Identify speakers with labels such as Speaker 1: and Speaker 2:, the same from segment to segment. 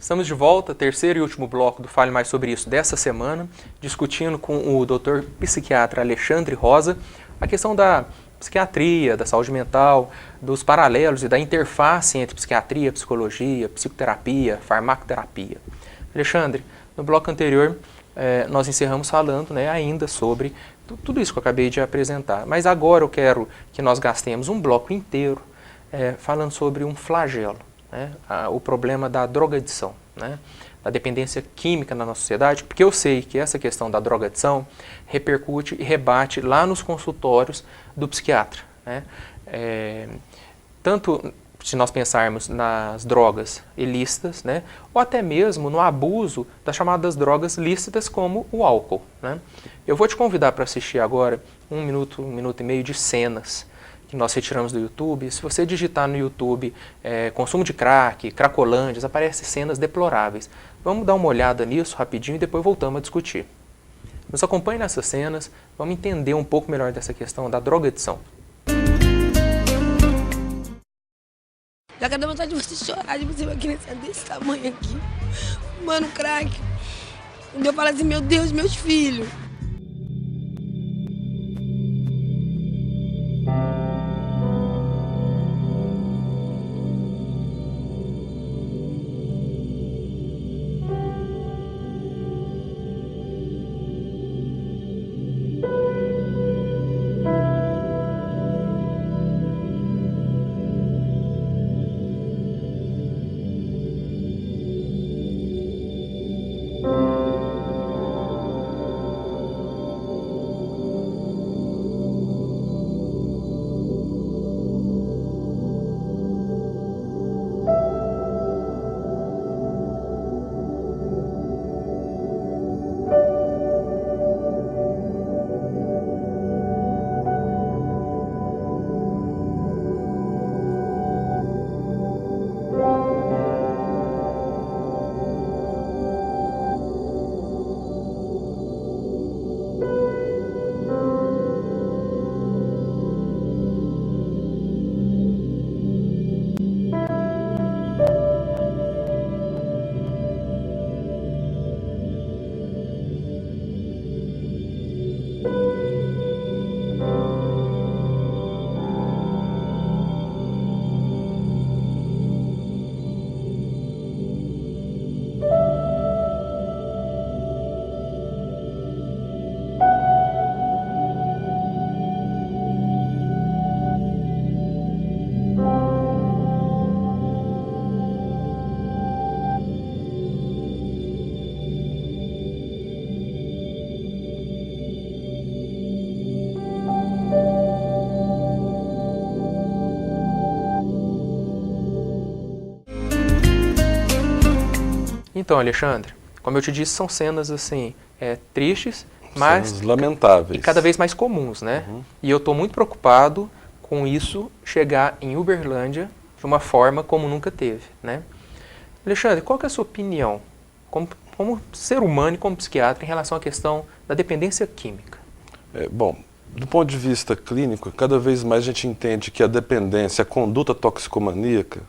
Speaker 1: Estamos de volta, terceiro e último bloco do Fale Mais Sobre Isso dessa semana, discutindo com o Dr. psiquiatra Alexandre Rosa a questão da psiquiatria, da saúde mental, dos paralelos e da interface entre psiquiatria, psicologia, psicoterapia, farmacoterapia. Alexandre, no bloco anterior nós encerramos falando ainda sobre tudo isso que eu acabei de apresentar, mas agora eu quero que nós gastemos um bloco inteiro falando sobre um flagelo. O problema da drogadição, da dependência química na nossa sociedade, porque eu sei que essa questão da drogadição repercute e rebate lá nos consultórios do psiquiatra. Tanto se nós pensarmos nas drogas ilícitas, ou até mesmo no abuso das chamadas drogas lícitas como o álcool. Eu vou te convidar para assistir agora um minuto e meio de cenas que nós retiramos do YouTube. Se você digitar no YouTube consumo de crack, cracolândias, aparecem cenas deploráveis. Vamos dar uma olhada nisso rapidinho e depois voltamos a discutir. Nos acompanhe nessas cenas, vamos entender um pouco melhor dessa questão da drogadição.
Speaker 2: Já quero dar vontade de você chorar, de você ver uma criança desse tamanho aqui, fumando crack. E eu falo assim, meu Deus, meus filhos.
Speaker 1: Então, Alexandre, como eu te disse, são cenas assim, tristes, mas
Speaker 3: cenas lamentáveis.
Speaker 1: E cada vez mais comuns, E eu estou muito preocupado com isso chegar em Uberlândia de uma forma como nunca teve, Alexandre, qual que é a sua opinião como ser humano e como psiquiatra em relação à questão da dependência química?
Speaker 3: Bom, do ponto de vista clínico, cada vez mais a gente entende que a dependência, a conduta toxicomaníaca,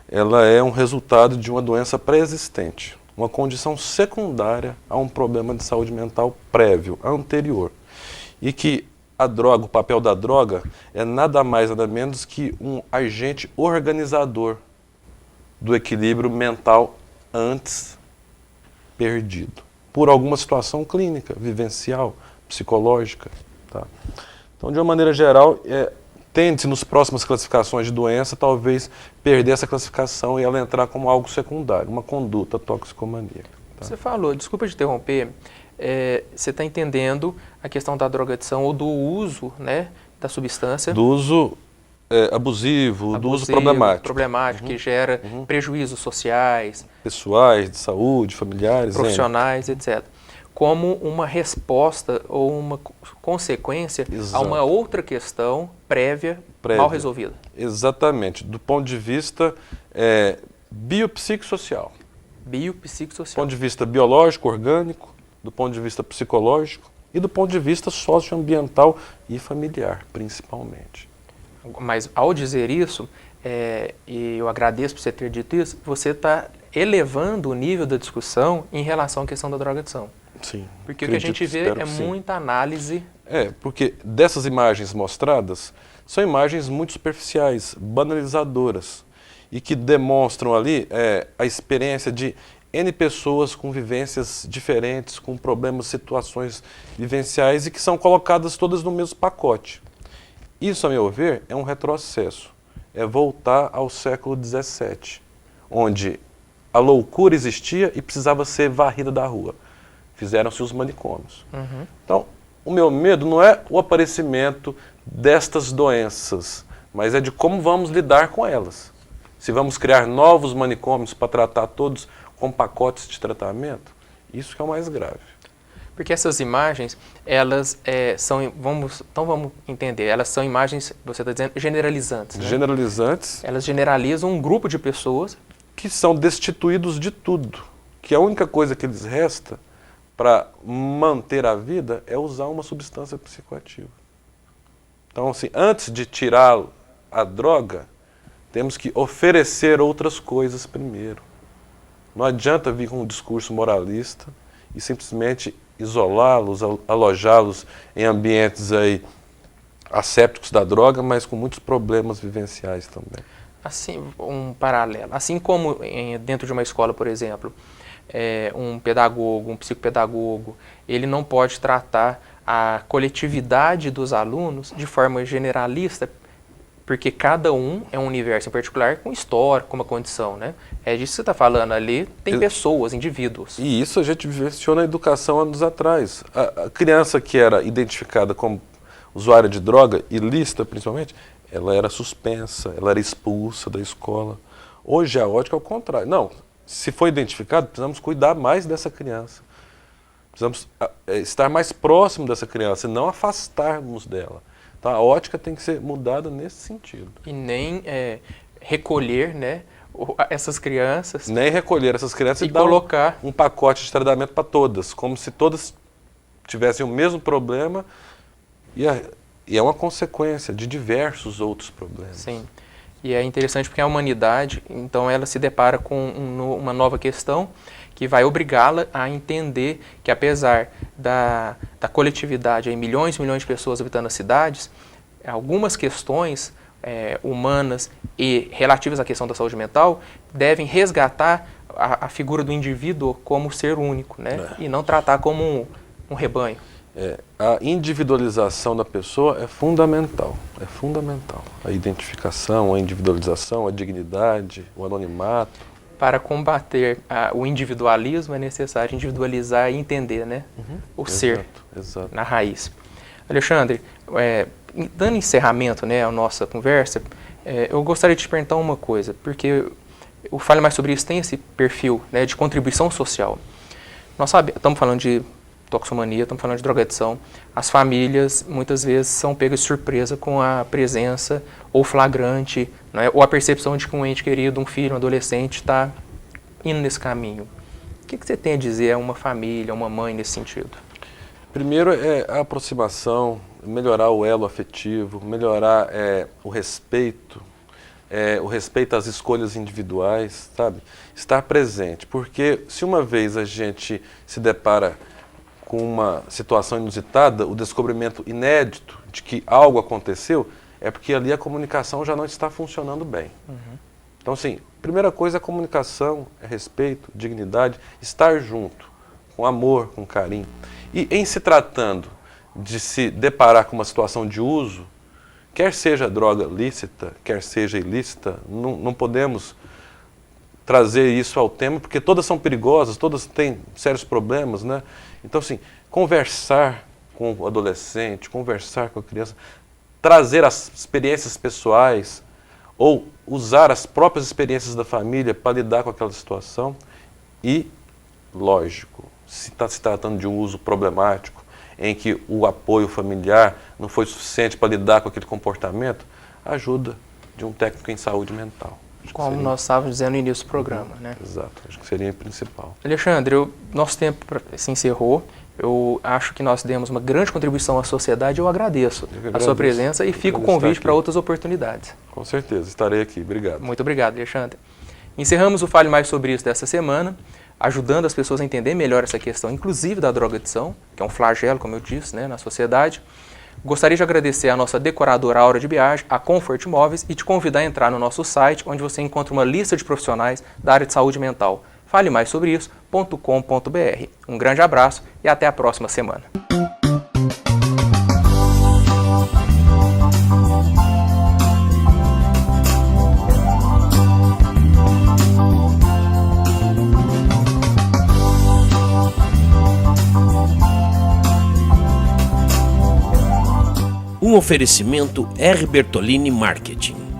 Speaker 3: ela é um resultado de uma doença pré-existente, uma condição secundária a um problema de saúde mental prévio, anterior. E que a droga, o papel da droga, é nada mais, nada menos que um agente organizador do equilíbrio mental antes perdido, por alguma situação clínica, vivencial, psicológica. Tá? Então, de uma maneira geral, tende-se nas próximas classificações de doença, talvez perder essa classificação e ela entrar como algo secundário, uma conduta toxicomaníaca. Tá?
Speaker 1: Você falou, desculpa te interromper, você está entendendo a questão da drogadição ou do uso da substância?
Speaker 3: Do uso abusivo, do uso problemático.
Speaker 1: Problemático, que gera prejuízos sociais.
Speaker 3: Pessoais, de saúde, familiares.
Speaker 1: Profissionais, etc. Como uma resposta ou uma consequência a uma outra questão prévia mal resolvida.
Speaker 3: Exatamente, do ponto de vista biopsicossocial.
Speaker 1: Biopsicossocial.
Speaker 3: Do ponto de vista biológico, orgânico, do ponto de vista psicológico e do ponto de vista socioambiental e familiar, principalmente.
Speaker 1: Mas ao dizer isso, e eu agradeço por você ter dito isso, você está elevando o nível da discussão em relação à questão da drogadição.
Speaker 3: Sim.
Speaker 1: Porque o que a gente vê é muita análise.
Speaker 3: Porque dessas imagens mostradas, são imagens muito superficiais, banalizadoras, e que demonstram ali a experiência de N pessoas com vivências diferentes, com problemas, situações vivenciais, e que são colocadas todas no mesmo pacote. Isso, a meu ver, é um retrocesso. É voltar ao século XVII, onde a loucura existia e precisava ser varrida da rua. Fizeram-se os manicômios. Então, o meu medo não é o aparecimento destas doenças, mas é de como vamos lidar com elas. Se vamos criar novos manicômios para tratar todos com pacotes de tratamento, isso que é o mais grave.
Speaker 1: Porque essas imagens, elas vamos entender, elas são imagens, você está dizendo, generalizantes. Né?
Speaker 3: Generalizantes.
Speaker 1: Elas generalizam um grupo de pessoas
Speaker 3: que são destituídos de tudo, que a única coisa que lhes resta para manter a vida é usar uma substância psicoativa. Então, assim, antes de tirar a droga, temos que oferecer outras coisas primeiro. Não adianta vir com um discurso moralista e simplesmente isolá-los, alojá-los em ambientes aí assépticos da droga, mas com muitos problemas vivenciais também.
Speaker 1: Assim, um paralelo. Assim como dentro de uma escola, por exemplo, um pedagogo, um psicopedagogo, ele não pode tratar a coletividade dos alunos de forma generalista, porque cada um é um universo em particular com história, com uma condição, né? É disso que você está falando ali, tem pessoas, indivíduos.
Speaker 3: E isso a gente vivenciou na educação anos atrás. A criança que era identificada como usuária de droga, ilícita principalmente, ela era suspensa, ela era expulsa da escola. Hoje a ótica é o contrário. Não, se for identificado, precisamos cuidar mais dessa criança. Precisamos estar mais próximo dessa criança e não afastarmos dela. Então, a ótica tem que ser mudada nesse sentido.
Speaker 1: E nem recolher, né, essas crianças.
Speaker 3: Nem recolher essas crianças
Speaker 1: e colocar
Speaker 3: um pacote de tratamento para todas, como se todas tivessem o mesmo problema e é uma consequência de diversos outros problemas.
Speaker 1: Sim. E é interessante porque a humanidade, então, ela se depara com uma nova questão que vai obrigá-la a entender que, apesar da coletividade, aí, milhões e milhões de pessoas habitando as cidades, algumas questões humanas e relativas à questão da saúde mental devem resgatar a figura do indivíduo como ser único, né? E não tratar como um rebanho.
Speaker 3: A individualização da pessoa é fundamental, A identificação, a individualização, a dignidade, o anonimato.
Speaker 1: Para combater o individualismo é necessário individualizar e entender, né? O ser na raiz. Alexandre, dando encerramento, né, à nossa conversa, eu gostaria de te perguntar uma coisa, porque o Fale Mais Sobre Isso tem esse perfil, né, de contribuição social. Nós estamos falando de toxicomania, estamos falando de drogadição. As famílias muitas vezes são pegas de surpresa com a presença ou flagrante, né, ou a percepção de que um ente querido, um filho, um adolescente está indo nesse caminho. O que você tem a dizer a uma família, a uma mãe nesse sentido?
Speaker 3: Primeiro é a aproximação, melhorar o elo afetivo, melhorar o respeito às escolhas individuais, sabe? Estar presente, porque se uma vez a gente se depara com uma situação inusitada, o descobrimento inédito de que algo aconteceu, é porque ali a comunicação já não está funcionando bem. Então, assim, primeira coisa é a comunicação, é respeito, dignidade, estar junto, com amor, com carinho. E em se tratando de se deparar com uma situação de uso, quer seja droga lícita, quer seja ilícita, não podemos trazer isso ao tema, porque todas são perigosas, todas têm sérios problemas, né? Então, assim, conversar com o adolescente, conversar com a criança, trazer as experiências pessoais ou usar as próprias experiências da família para lidar com aquela situação e, lógico, se está se tratando de um uso problemático, em que o apoio familiar não foi suficiente para lidar com aquele comportamento, ajuda de um técnico em saúde mental.
Speaker 1: Como nós estávamos dizendo no início do programa, né?
Speaker 3: Exato, acho que seria o principal.
Speaker 1: Alexandre, nosso tempo se encerrou. Eu acho que nós demos uma grande contribuição à sociedade. Eu agradeço a sua presença e fica o convite para outras oportunidades.
Speaker 3: Com certeza, estarei aqui. Obrigado.
Speaker 1: Muito obrigado, Alexandre. Encerramos o Fale Mais Sobre Isso dessa semana, ajudando as pessoas a entender melhor essa questão, inclusive da drogadição, que é um flagelo, como eu disse, né, na sociedade. Gostaria de agradecer a nossa decoradora Aura de Biagem, a Comfort Móveis, e te convidar a entrar no nosso site, onde você encontra uma lista de profissionais da área de saúde mental. falemaisobrisso.com.br. Um grande abraço e até a próxima semana.
Speaker 4: Um oferecimento R. Bertolini Marketing.